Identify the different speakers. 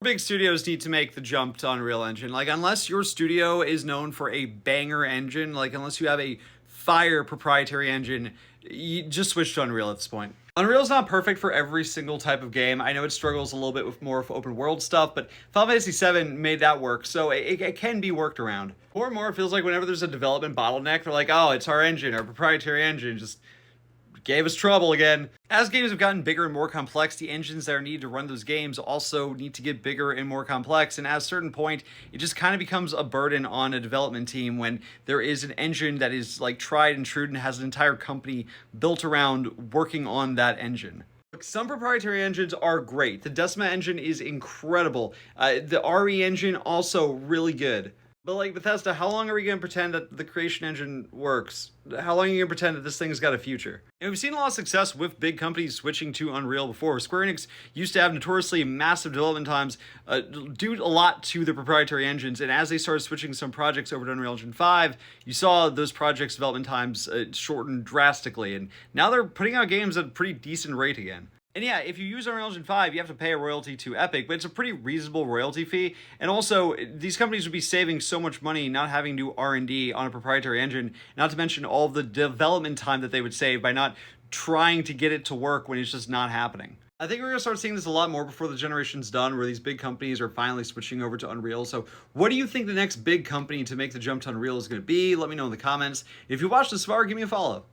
Speaker 1: Big studios need to make the jump to Unreal Engine. Like, unless your studio is known for a banger engine, like, unless you have a fire proprietary engine, you just switch to Unreal at this point. Unreal's not perfect for every single type of game. I know it struggles a little bit with more of open world stuff, but Final Fantasy VII made that work, so it can be worked around. More and more, it feels like whenever there's a development bottleneck, they're like, oh, it's our engine, our proprietary engine, just gave us trouble again. As games have gotten bigger and more complex, the engines that are needed to run those games also need to get bigger and more complex, and at a certain point, it just kind of becomes a burden on a development team when there is an engine that is like tried and true and has an entire company built around working on that engine. Some proprietary engines are great. The Decima engine is incredible. The RE engine also really good. But like Bethesda, how long are we going to pretend that the creation engine works? How long are you going to pretend that this thing's got a future? And we've seen a lot of success with big companies switching to Unreal before. Square Enix used to have notoriously massive development times due a lot to the proprietary engines, and as they started switching some projects over to Unreal Engine 5, you saw those projects' development times shorten drastically, and now they're putting out games at a pretty decent rate again. And yeah, if you use Unreal Engine 5, you have to pay a royalty to Epic, but it's a pretty reasonable royalty fee. And also, these companies would be saving so much money not having to do R&D on a proprietary engine, not to mention all of the development time that they would save by not trying to get it to work when it's just not happening. I think we're going to start seeing this a lot more before the generation's done, where these big companies are finally switching over to Unreal. So what do you think the next big company to make the jump to Unreal is going to be? Let me know in the comments. If you watched this far, give me a follow.